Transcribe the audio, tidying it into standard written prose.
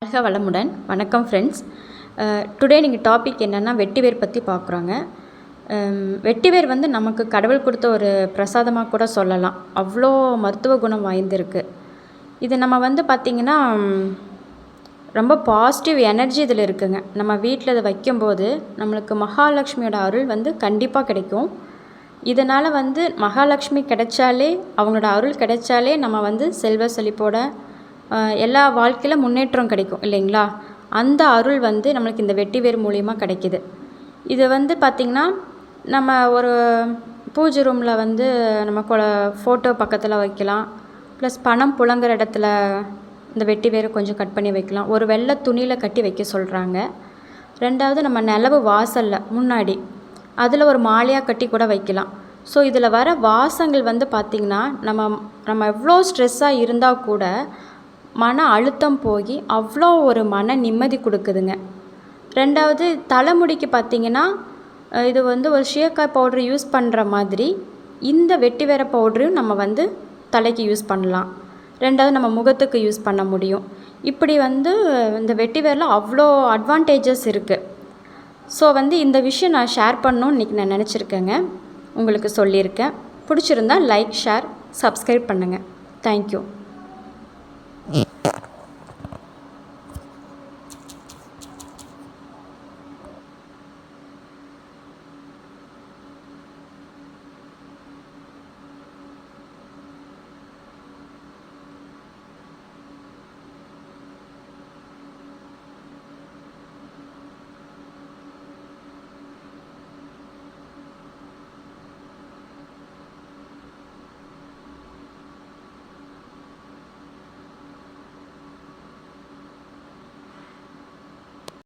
வாழ்க வளமுடன். வணக்கம் ஃப்ரெண்ட்ஸ். டுடே நீங்கள் டாபிக் என்னென்னா வெட்டிவேர் பற்றி பார்க்குறோங்க. வெட்டிவேர் வந்து நமக்கு கடவுள் கொடுத்த ஒரு பிரசாதமாக கூட சொல்லலாம். அவ்வளோ மருத்துவ குணம் வாய்ந்திருக்கு. இது நம்ம வந்து பார்த்திங்கன்னா ரொம்ப பாசிட்டிவ் எனர்ஜி இதில் இருக்குங்க. நம்ம வீட்டில் இதை வைக்கும்போது நம்மளுக்கு மகாலட்சுமியோட அருள் வந்து கண்டிப்பாக கிடைக்கும். இதனால் வந்து மகாலட்சுமி கிடைச்சாலே, அவங்களோட அருள் கிடைச்சாலே நம்ம வந்து செல்வ செழிப்போட எல்லா வாழ்க்கையில் முன்னேற்றம் கிடைக்கும் இல்லைங்களா? அந்த அருள் வந்து நம்மளுக்கு இந்த வெட்டிவேர் மூலிமா கிடைக்கிது. இது வந்து பார்த்திங்கன்னா நம்ம ஒரு பூஜை ரூமில் வந்து நம்ம ஃபோட்டோ பக்கத்தில் வைக்கலாம். ப்ளஸ் பணம் புழங்குற இடத்துல இந்த வெட்டிவேரை கொஞ்சம் கட் பண்ணி வைக்கலாம். ஒரு வெள்ளை துணியில் கட்டி வைக்க சொல்கிறாங்க. ரெண்டாவது நம்ம நிலவு வாசலில் முன்னாடி அதில் ஒரு மாலையாக கட்டி கூட வைக்கலாம். ஸோ இதில் வர வாசங்கள் வந்து பார்த்திங்கன்னா நம்ம எவ்வளோ ஸ்ட்ரெஸ்ஸாக இருந்தால் கூட மன அழுத்தம் போய் அவ்வளோ ஒரு மன நிம்மதி கொடுக்குதுங்க. ரெண்டாவது தலைமுடிக்கு பார்த்திங்கன்னா இது வந்து ஒரு ஷியக்காய் பவுட்ரு யூஸ் பண்ணுற மாதிரி இந்த வெட்டிவேர பவுட்ரையும் நம்ம வந்து தலைக்கு யூஸ் பண்ணலாம். ரெண்டாவது நம்ம முகத்துக்கு யூஸ் பண்ண முடியும். இப்படி வந்து இந்த வெட்டிவேரில் அவ்வளோ அட்வான்டேஜஸ் இருக்குது. ஸோ வந்து இந்த விஷயம் நான் ஷேர் பண்ணணும்னு இன்றைக்கி நான் நினச்சிருக்கேங்க. உங்களுக்கு சொல்லியிருக்கேன். பிடிச்சிருந்தா லைக், ஷேர், சப்ஸ்கிரைப் பண்ணுங்கள். தேங்க்யூ.